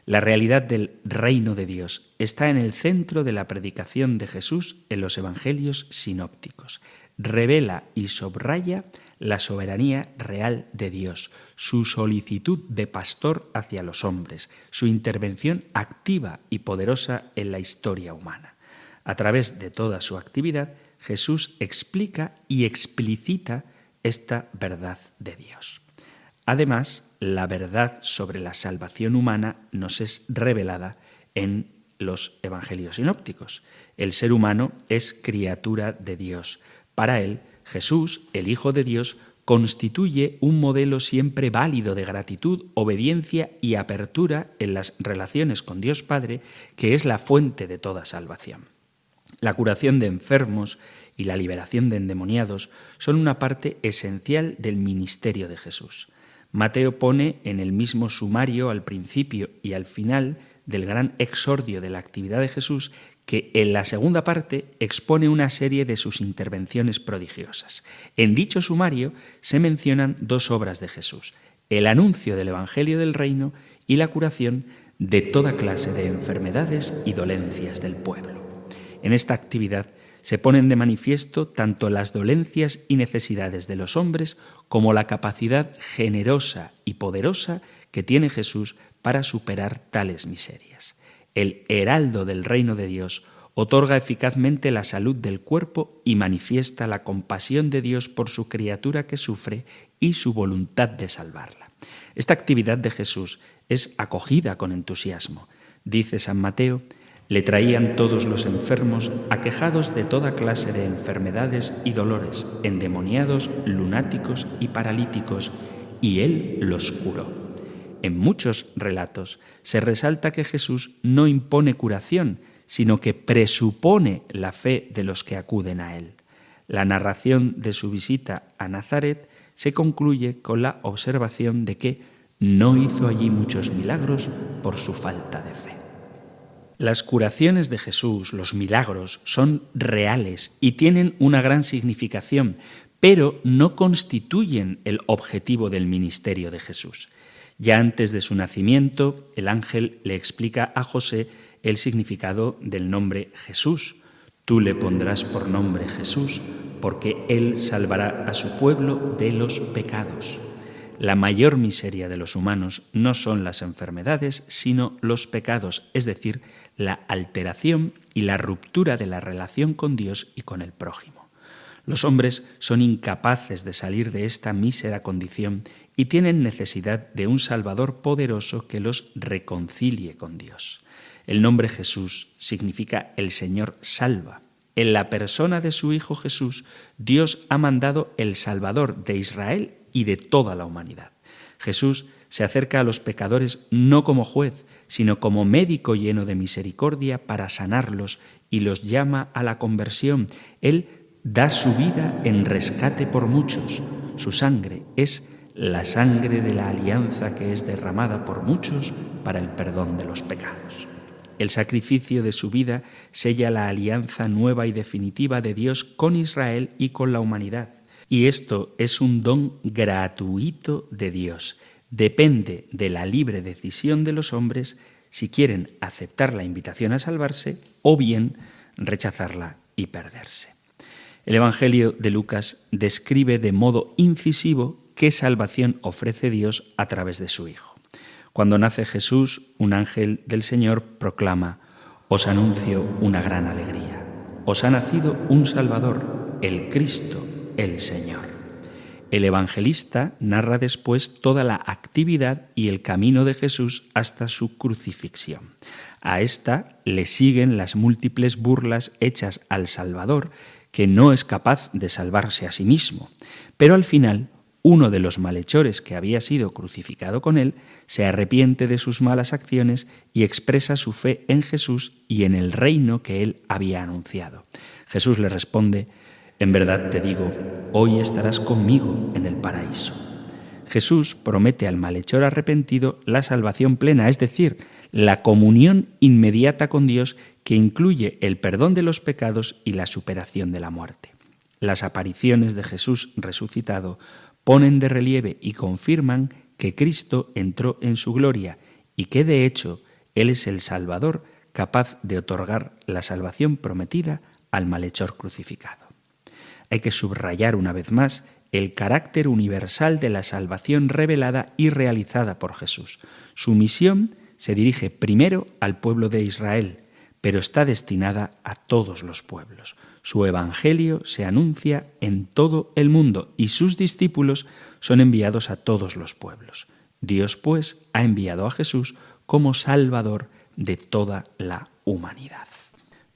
Speaker 2: La realidad del reino de Dios está en el centro de la predicación de Jesús en los evangelios sinópticos. Revela y subraya la soberanía real de Dios, su solicitud de pastor hacia los hombres, su intervención activa y poderosa en la historia humana. A través de toda su actividad, Jesús explica y explicita esta verdad de Dios. Además, la verdad sobre la salvación humana nos es revelada en los evangelios sinópticos. El ser humano es criatura de Dios. Para él, Jesús, el Hijo de Dios, constituye un modelo siempre válido de gratitud, obediencia y apertura en las relaciones con Dios Padre, que es la fuente de toda salvación. La curación de enfermos y la liberación de endemoniados son una parte esencial del ministerio de Jesús. Mateo pone en el mismo sumario, al principio y al final del gran exordio de la actividad de Jesús, que en la segunda parte expone una serie de sus intervenciones prodigiosas. En dicho sumario se mencionan dos obras de Jesús: el anuncio del Evangelio del Reino y la curación de toda clase de enfermedades y dolencias del pueblo. En esta actividad se ponen de manifiesto tanto las dolencias y necesidades de los hombres como la capacidad generosa y poderosa que tiene Jesús para superar tales miserias. El heraldo del reino de Dios otorga eficazmente la salud del cuerpo y manifiesta la compasión de Dios por su criatura que sufre y su voluntad de salvarla. Esta actividad de Jesús es acogida con entusiasmo. Dice San Mateo: le traían todos los enfermos, aquejados de toda clase de enfermedades y dolores, endemoniados, lunáticos y paralíticos, y él los curó. En muchos relatos se resalta que Jesús no impone curación, sino que presupone la fe de los que acuden a él. La narración de su visita a Nazaret se concluye con la observación de que no hizo allí muchos milagros por su falta de fe. Las curaciones de Jesús, los milagros, son reales y tienen una gran significación, pero no constituyen el objetivo del ministerio de Jesús. Ya antes de su nacimiento, el ángel le explica a José el significado del nombre Jesús. Tú le pondrás por nombre Jesús, porque él salvará a su pueblo de los pecados. La mayor miseria de los humanos no son las enfermedades, sino los pecados, es decir, la alteración y la ruptura de la relación con Dios y con el prójimo. Los hombres son incapaces de salir de esta mísera condición y tienen necesidad de un Salvador poderoso que los reconcilie con Dios. El nombre Jesús significa el Señor salva. En la persona de su Hijo Jesús, Dios ha mandado el Salvador de Israel y de toda la humanidad. Jesús se acerca a los pecadores no como juez, sino como médico lleno de misericordia para sanarlos y los llama a la conversión. Él da su vida en rescate por muchos. Su sangre es la sangre de la alianza que es derramada por muchos para el perdón de los pecados. El sacrificio de su vida sella la alianza nueva y definitiva de Dios con Israel y con la humanidad. Y esto es un don gratuito de Dios. Depende de la libre decisión de los hombres si quieren aceptar la invitación a salvarse o bien rechazarla y perderse. El Evangelio de Lucas describe de modo incisivo qué salvación ofrece Dios a través de su Hijo. Cuando nace Jesús, un ángel del Señor proclama: «Os anuncio una gran alegría. Os ha nacido un Salvador, el Cristo, el Señor». El evangelista narra después toda la actividad y el camino de Jesús hasta su crucifixión. A esta le siguen las múltiples burlas hechas al Salvador, que no es capaz de salvarse a sí mismo. Pero al final, uno de los malhechores que había sido crucificado con él se arrepiente de sus malas acciones y expresa su fe en Jesús y en el reino que él había anunciado. Jesús le responde: «En verdad te digo, hoy estarás conmigo en el paraíso». Jesús promete al malhechor arrepentido la salvación plena, es decir, la comunión inmediata con Dios que incluye el perdón de los pecados y la superación de la muerte. Las apariciones de Jesús resucitado ponen de relieve y confirman que Cristo entró en su gloria y que, de hecho, Él es el Salvador capaz de otorgar la salvación prometida al malhechor crucificado. Hay que subrayar una vez más el carácter universal de la salvación revelada y realizada por Jesús. Su misión se dirige primero al pueblo de Israel, pero está destinada a todos los pueblos. Su evangelio se anuncia en todo el mundo y sus discípulos son enviados a todos los pueblos. Dios, pues, ha enviado a Jesús como Salvador de toda la humanidad.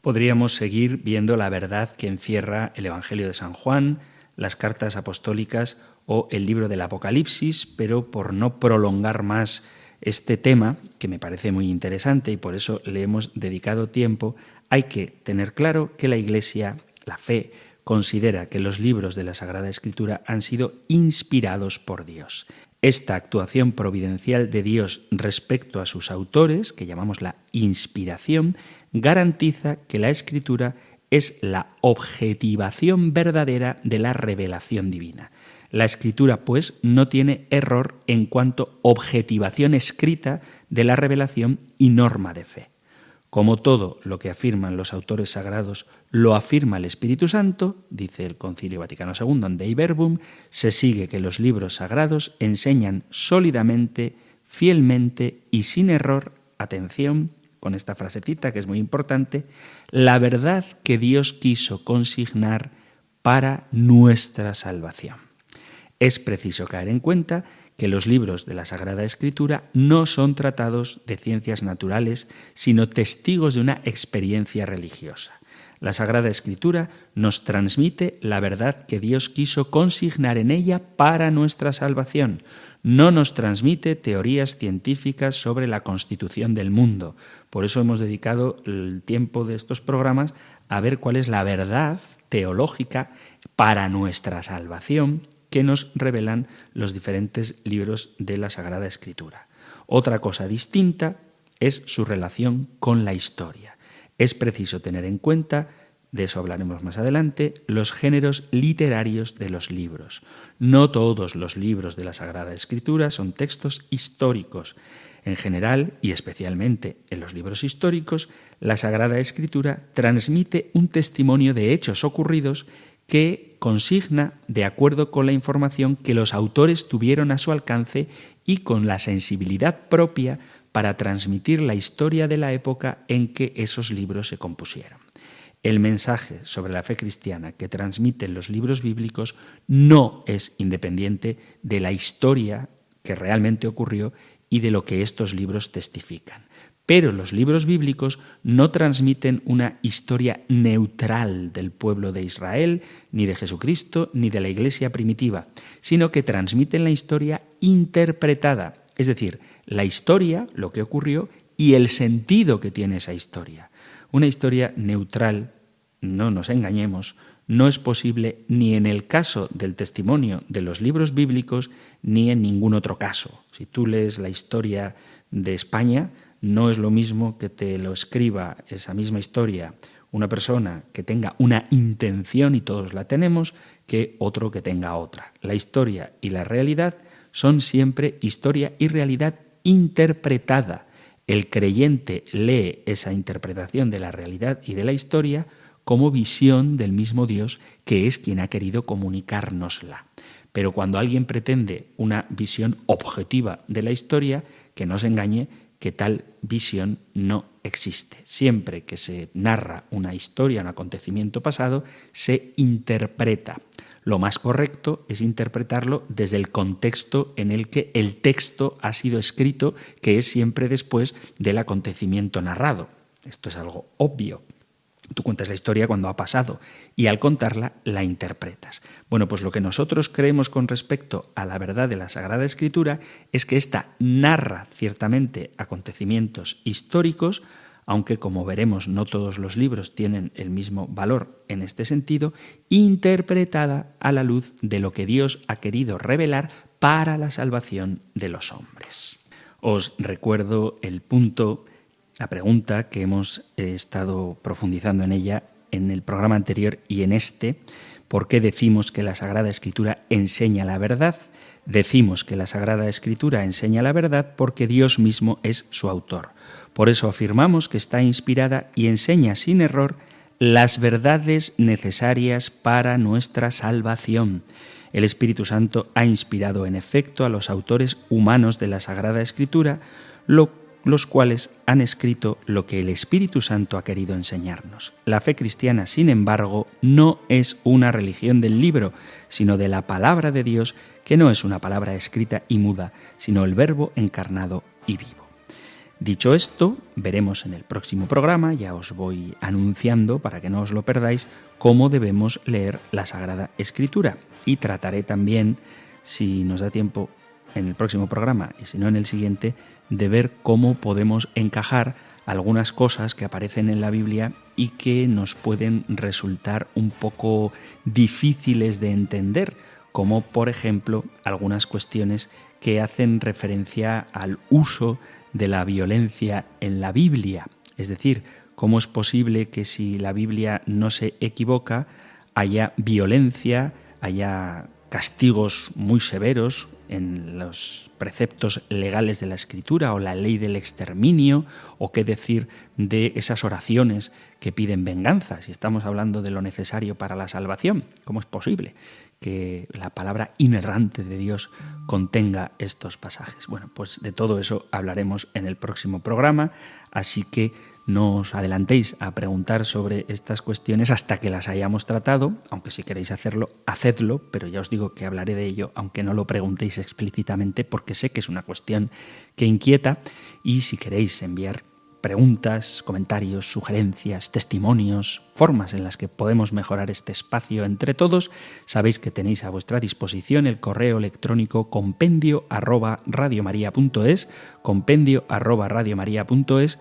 Speaker 2: Podríamos seguir viendo la verdad que encierra el Evangelio de San Juan, las cartas apostólicas o el libro del Apocalipsis, pero por no prolongar más este tema, que me parece muy interesante y por eso le hemos dedicado tiempo, hay que tener claro que la Iglesia, la fe, considera que los libros de la Sagrada Escritura han sido inspirados por Dios. Esta actuación providencial de Dios respecto a sus autores, que llamamos la inspiración, garantiza que la Escritura es la objetivación verdadera de la revelación divina. La Escritura, pues, no tiene error en cuanto objetivación escrita de la revelación y norma de fe. Como todo lo que afirman los autores sagrados lo afirma el Espíritu Santo, dice el Concilio Vaticano II en Dei Verbum, se sigue que los libros sagrados enseñan sólidamente, fielmente y sin error, atención con esta frasecita que es muy importante, la verdad que Dios quiso consignar para nuestra salvación. Es preciso caer en cuenta que los libros de la Sagrada Escritura no son tratados de ciencias naturales, sino testigos de una experiencia religiosa. La Sagrada Escritura nos transmite la verdad que Dios quiso consignar en ella para nuestra salvación. No nos transmite teorías científicas sobre la constitución del mundo. Por eso hemos dedicado el tiempo de estos programas a ver cuál es la verdad teológica para nuestra salvación que nos revelan los diferentes libros de la Sagrada Escritura. Otra cosa distinta es su relación con la historia. Es preciso tener en cuenta, de eso hablaremos más adelante, los géneros literarios de los libros. No todos los libros de la Sagrada Escritura son textos históricos. En general, y especialmente en los libros históricos, la Sagrada Escritura transmite un testimonio de hechos ocurridos que consigna de acuerdo con la información que los autores tuvieron a su alcance y con la sensibilidad propia para transmitir la historia de la época en que esos libros se compusieron. El mensaje sobre la fe cristiana que transmiten los libros bíblicos no es independiente de la historia que realmente ocurrió y de lo que estos libros testifican. Pero los libros bíblicos no transmiten una historia neutral del pueblo de Israel, ni de Jesucristo, ni de la Iglesia primitiva, sino que transmiten la historia interpretada, es decir, la historia, lo que ocurrió, y el sentido que tiene esa historia. Una historia neutral, no nos engañemos, no es posible ni en el caso del testimonio de los libros bíblicos, ni en ningún otro caso. Si tú lees la historia de España, no es lo mismo que te lo escriba esa misma historia una persona que tenga una intención, y todos la tenemos, que otro que tenga otra. La historia y la realidad son siempre historia y realidad interpretada. El creyente lee esa interpretación de la realidad y de la historia como visión del mismo Dios, que es quien ha querido comunicárnosla. Pero cuando alguien pretende una visión objetiva de la historia, que no se engañe, que tal visión no existe. Siempre que se narra una historia, un acontecimiento pasado, se interpreta. Lo más correcto es interpretarlo desde el contexto en el que el texto ha sido escrito, que es siempre después del acontecimiento narrado. Esto es algo obvio. Tú cuentas la historia cuando ha pasado y al contarla la interpretas. Bueno, pues lo que nosotros creemos con respecto a la verdad de la Sagrada Escritura es que ésta narra ciertamente acontecimientos históricos, aunque como veremos no todos los libros tienen el mismo valor en este sentido, interpretada a la luz de lo que Dios ha querido revelar para la salvación de los hombres. Os recuerdo el punto, la pregunta que hemos estado profundizando en ella en el programa anterior y en este. ¿Por qué decimos que la Sagrada Escritura enseña la verdad? Decimos que la Sagrada Escritura enseña la verdad porque Dios mismo es su autor. Por eso afirmamos que está inspirada y enseña sin error las verdades necesarias para nuestra salvación. El Espíritu Santo ha inspirado en efecto a los autores humanos de la Sagrada Escritura, los cuales han escrito lo que el Espíritu Santo ha querido enseñarnos. La fe cristiana, sin embargo, no es una religión del libro, sino de la palabra de Dios, que no es una palabra escrita y muda, sino el Verbo encarnado y vivo. Dicho esto, veremos en el próximo programa, ya os voy anunciando para que no os lo perdáis, cómo debemos leer la Sagrada Escritura. Y trataré también, si nos da tiempo en el próximo programa y si no en el siguiente, de ver cómo podemos encajar algunas cosas que aparecen en la Biblia y que nos pueden resultar un poco difíciles de entender, como por ejemplo algunas cuestiones que hacen referencia al uso de la violencia en la Biblia. Es decir, cómo es posible que si la Biblia no se equivoca haya violencia, haya castigos muy severos en los preceptos legales de la Escritura o la ley del exterminio, o qué decir de esas oraciones que piden venganza, si estamos hablando de lo necesario para la salvación. ¿Cómo es posible que la palabra inerrante de Dios contenga estos pasajes? Bueno, pues de todo eso hablaremos en el próximo programa, así que no os adelantéis a preguntar sobre estas cuestiones hasta que las hayamos tratado, aunque si queréis hacerlo, hacedlo, pero ya os digo que hablaré de ello, aunque no lo preguntéis explícitamente, porque sé que es una cuestión que inquieta, y si queréis enviar preguntas, comentarios, sugerencias, testimonios, formas en las que podemos mejorar este espacio entre todos, sabéis que tenéis a vuestra disposición el correo electrónico compendio@radiomaria.es, compendio@radiomaria.es,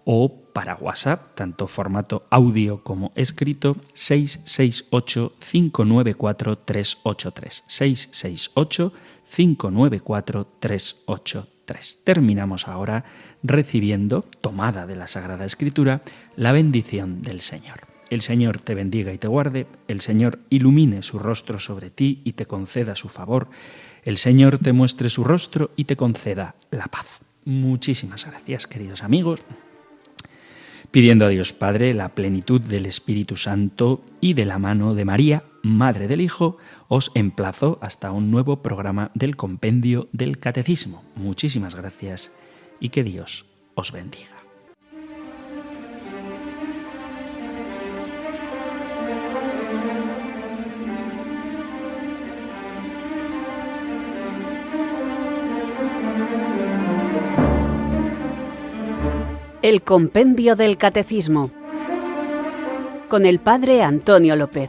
Speaker 2: o para WhatsApp, tanto formato audio como escrito, 668-594-383. 668-594-383. Terminamos ahora recibiendo, tomada de la Sagrada Escritura, la bendición del Señor. El Señor te bendiga y te guarde, el Señor ilumine su rostro sobre ti y te conceda su favor, el Señor te muestre su rostro y te conceda la paz. Muchísimas gracias, queridos amigos. Pidiendo a Dios Padre la plenitud del Espíritu Santo y de la mano de María, Madre del Hijo, os emplazo hasta un nuevo programa del Compendio del Catecismo. Muchísimas gracias y que Dios os bendiga.
Speaker 1: El Compendio del Catecismo con el Padre Antonio López.